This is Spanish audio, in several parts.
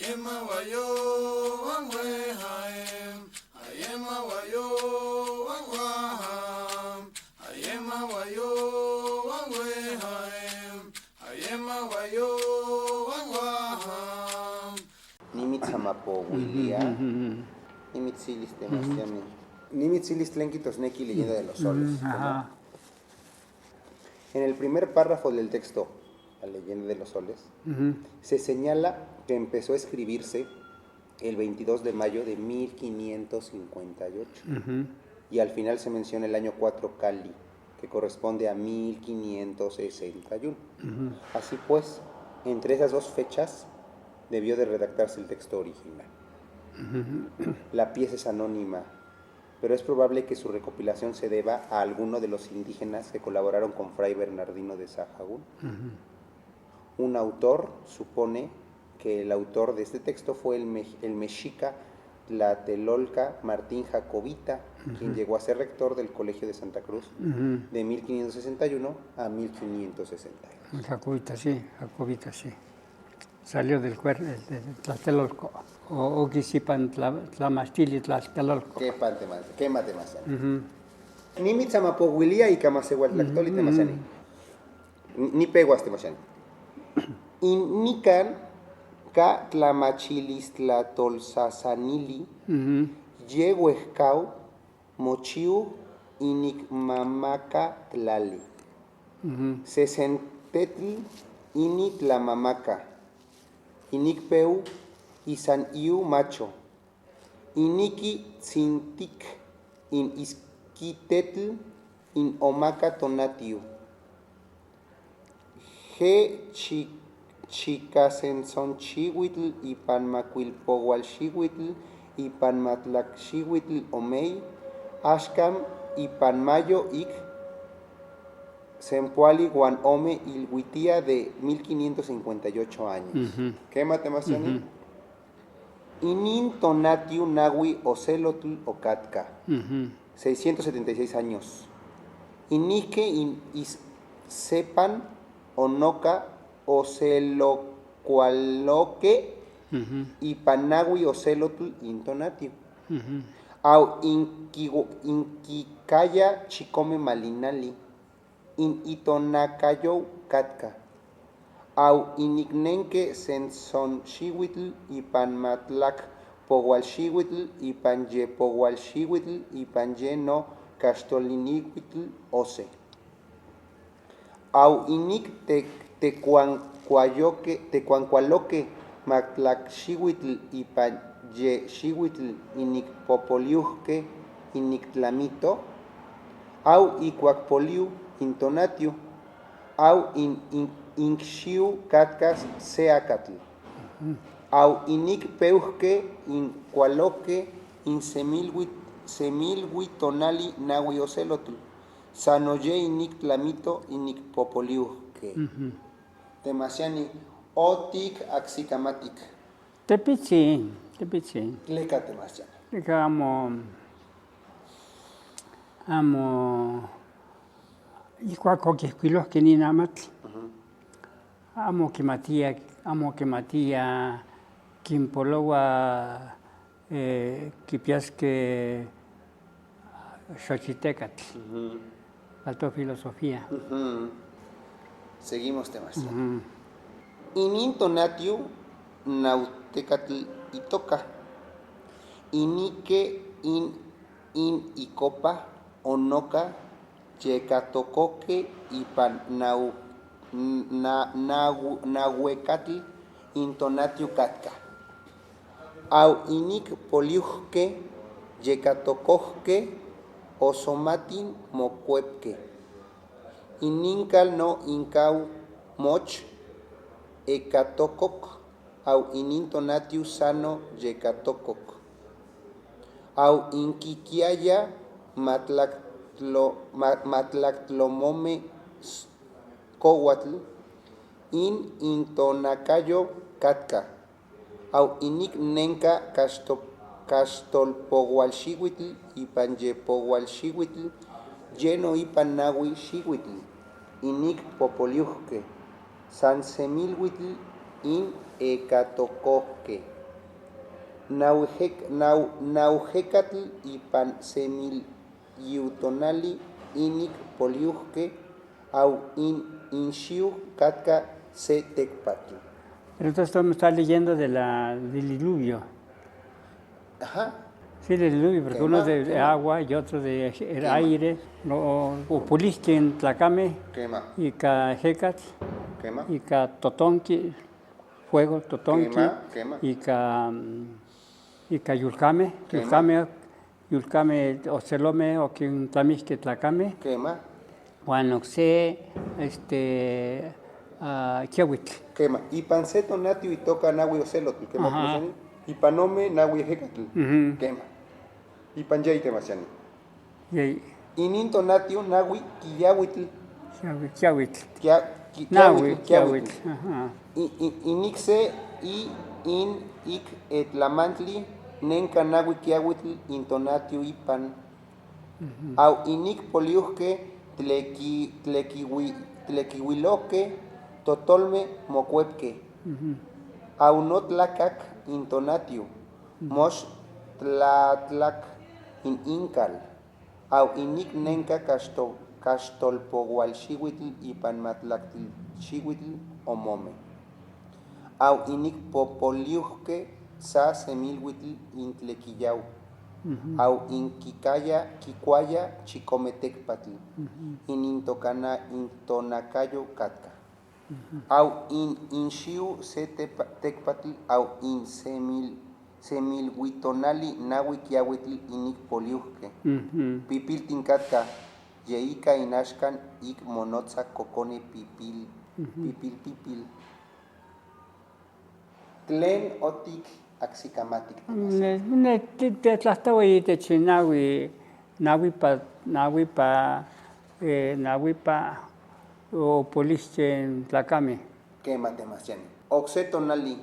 Ayema wayo wangwe haem. Ayema wayo wangwaham. Ayema wayo wangwe haem. Ayema wayo wangwaham. Nimitzamapo Wilia. Nimitzilis Temasiami. Nimitzilis Tlenquitosneki, leyenda de los soles. En el primer párrafo del texto, la leyenda de los soles, se señala que empezó a escribirse el 22 de mayo de 1558 y al final se menciona el año 4 Cali, que corresponde a 1561. Así pues, entre esas dos fechas debió de redactarse el texto original. La pieza es anónima, pero es probable que su recopilación se deba a alguno de los indígenas que colaboraron con Fray Bernardino de Sahagún. Un autor supone que el autor de este texto fue el mexica Tlatelolca Martín Jacobita, quien llegó a ser rector del Colegio de Santa Cruz de 1561 a 1561. Jacobita, sí. Salió del cuerpo de Tlatelolco. O Quisipan Tlamastili Tlatelolco. ¿Qué matemáticas? Nimitzamapohuilia y Camasehuatlactoli Temasani. Ni peguas Temasani. Nican Ka Tlamachilis Tlatolsasanili. Yehuescau Mochiu Inicmamaca Tlali. Sesentetl Ini Tlamamaca. Inicpeu Isan iu macho. Iniki tzintik in iskitetl in omaca tonatiu. He chicasensonchihuitl ipan macuilpohualchihuitl ipan matlacchihuitl omei. Ashkam ipan mayo ik Sempuali Guan Ome Ilhuitía de 1558 años. ¿Qué matemáticas? Inin tonatiu nahui ocelotl ocatka. 676 años. Inique in sepan onoca ocelocualoque y panahui ocelotl intonatiu. Au inquicaya chicome malinali. In itonacayo catka. Au inignenque sensonchihuitl ipan matlac pogualchihuitl ipan ye pogualchihuitl ipan ye no castolinihuitl ose. Au inic tecuancualoque matlacchihuitl ipan ye chihuitl inic popoliuque inic tlamito. Au icuacpoliu intonatiu. Au inxiu catcas seacatl. Au inic peuque in cualoque in semilhuitonali nahui ocelotl. Sanoye inic tlamito inic popoliuque. Temasiani otic axicamatic. Tepitzin. Leca temasiani. Leca amo Icuacoquihquilohque ninamatl. Amo quimatía quimpoloua quipiasque xochitecatl. Faltó filosofía. Seguimos temas. Inintonatiu nautecatl itoca. Inique in icopa onoca yecatocoque ipan nahuecatl intonatiu catca. Au inic poliuque yecatocoque osomatin mocuepque. Inincal no incau moch ecatococ au inintonatiu sano yecatococ. Au inquiquiaya matlactlomome cohuatl in intonacayo catca. Au inic nenca castolpohualchihuitl ipan ye pohualchihuitl lleno ipan nahui chihuitl. Inic popoliuque San Semilhuitl in ecatocoque. Naujecatl ipan semil iutonali inic poliujque au inxiu catca se tecpatl. Pero entonces tú me estás leyendo del diluvio. Ajá. Sí, del diluvio, porque Quema, uno de quema. agua y otro de Quema. aire. O puliste en Tlacame, Quema. y ca Jecatl, Quema. y ca Totonqui, fuego Totonqui, Quema. y ca Yulcame, Quema. Yulcame Ocelome o quien Tlamisque Tlacame, Quema. Guanoxe, Chiahuitl. Quema. Ipan seto natio y toca nahui ocelotl. Quema. Ajá. Temasiani. Ipanome nahui ejecatl. Ujú. Quema. Ipan yay temasiani. Y ahí, Ininto natio nahui quillahuitl. Chiahuitl. Quillahuitl. Chiahuitl. Ajá. Inixe y in ic etlamantli nenca nahui quiahuitl intonatio ipan. Au inic poliujque tlequihuiloque totolme mocuepque. Au no tlacac intonatio, mos tlatlac in incal. Au inic nenca castolpogualxihuitl ipan matlactilxihuitl omome. Au inic popoliujque sa semilhuitl intlequillau. Au inquicuaya chicometecpatl. Intonacayo catca. Au inxiu se tecpatl au in semilhuitonali nahui quiahuitl inic poliujque. Pipiltin catca. Yeica inashcan ic monotza cocone pipil. Tlen otic axicamatic. Tlahtlaui techi nahuipa o poliste en Tlacame. Quema temasiani. Oxetonali.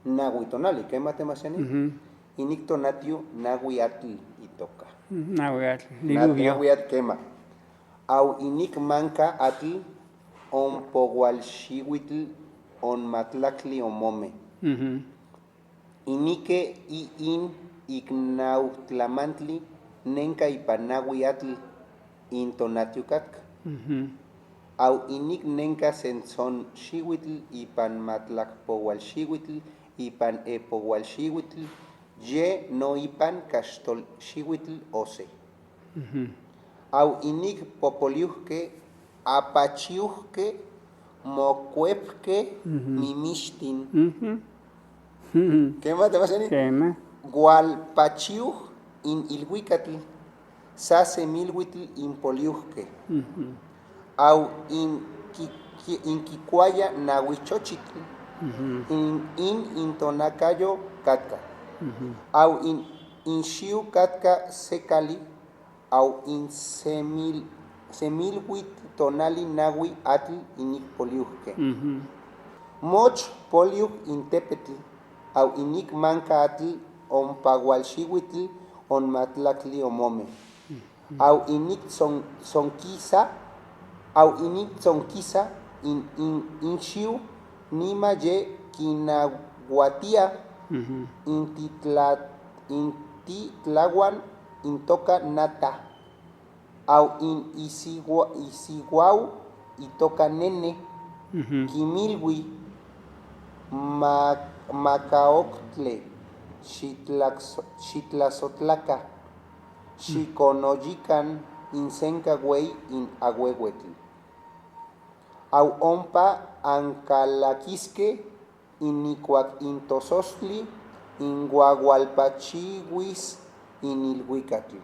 Nahuitonali. Quema temasiani. Inictonatio nahuiatl itoca. Diluvio. Nahuiat quema. Au inic manca atl on pogualxihuitl on matlacli omome. Inique y in ignautlamantli nenca ipanahuiatl intonatio catca. Au inic nenca senson xihuitl ipan matlacpogualxihuitl ipan epogualxihuitl ye no ipan castolxihuitl ose. Au inic popoliujque apachiujque mocuepque mimixtin. Quema temasiani. Quema. Gualpachiuj in ilhuicatl, sa semilhuitl in poliujque. Au in quicuaya nahuichochitl, in intonacayo catca. Au in xiu catca secali, au in semilhuit tonali nahui atl inic poliujque. Moch poliuj in tepetl, au inic manca atl on pagualxihuitl on matlacli omome. Au inic sonquisa, in xiu nima ye quinahuatia in titlahuan in toca nata. Au in isiguau itoca nene. Quimilhui macaoctle xitlasotlaca xiconoyican insenca güey in agüehuetl. Au ompa ancalaquisque inicuac intosostli in guagualpachihuis in ilhuicatl.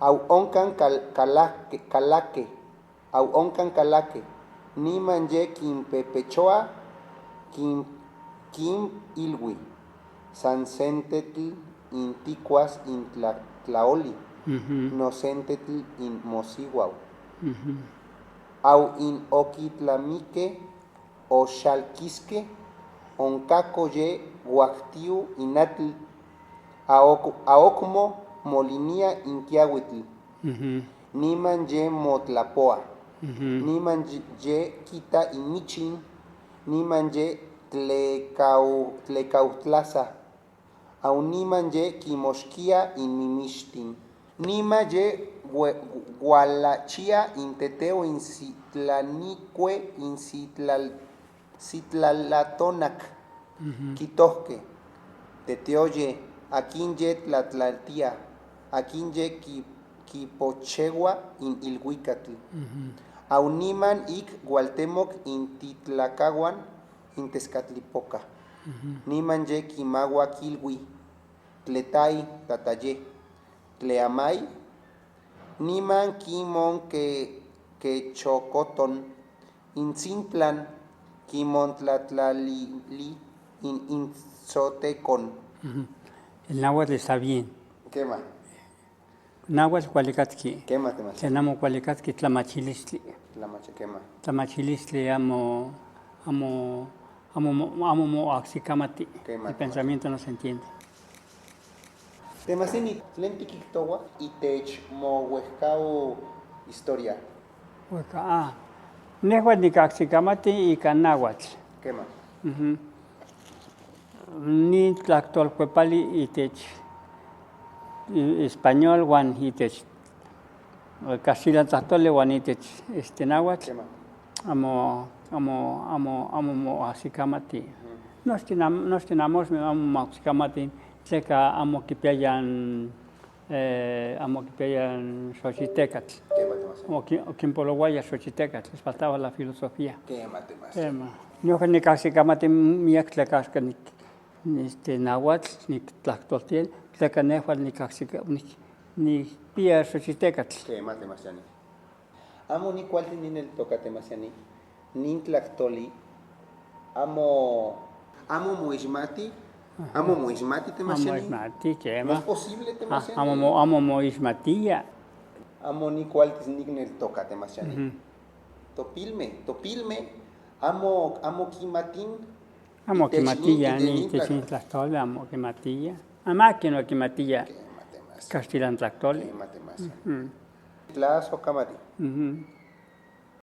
Au oncan calaque, niman ye quimpepechoa, quim ilhui, sansentetl in ticuas in tlaoli, nosentetl in mosiguau. Au in oquitlamique o xalquisque, oncaco ye guactiu inatl, aocmo molinia in quiahuitl, niman ye motlapoa, niman ye quita in michin, niman ye tlecautlasa, auniman ye quimoxquia inmimixtin, nima ye gualachia inteteo incitlanicue incitlalatonac, quitohque, teteoye, aquin ye tlatlaltia, aquin ye quipochegua in ilhuicatl. Auniman ik gualtemoc intitlacaguan intescatlipoca. Niman ye quimagua quilhui, tletai tataye, tleamay, niman quimon que chocoton, intzintlan, quimontlatlalili, intzotecon. El náhuatl está bien. ¿Qué más? Náhuatl cualicatqui. ¿Qué más te más? Tenamo cualicatqui tlamachilistli. La macha, ¿qué más? Tlamachilistli amo axicamati. ¿Qué más? El pensamiento no se entiende. Temaseni, tlentikiktowa y tech mohuescao historia. Nehuatl nika axicamati y náhuatl. ¿Qué más? Ni tlactolcuepali itech español wan itech Castilla tlahtoli wan itech náhuatl. ¿Qué más? Amo axicamati. Nochtin amosmeh amo axicamati tleka amo kipiayan xochitecatl. ¿Qué más te más? Oquimpolowaya xochitecatl, les faltaba la filosofía. ¿Qué más te más? Noja nicahsicamati miak tlekasca náhuatl, nictlahtoltiel, tleka nehuatl nikpia xochitecatl. ¿Qué más te más, Yani? Amo ni cual nin el tocate más, Yani. Nin tlactoli, amo muismati, amo muismati te más, Yani. Moismati, ¿No es quema. posible te más, Yani? Amo moismatilla. Amo ni cual nin el tocate más, Yani. Topilme, amo quimatin. Amo quimatilla, ni techin tlahtoli, amo quimatilla. Máquina quimatilla. ¿Qué más te más? Castilan tlactoli. ¿Qué más te más? Tlas o camati.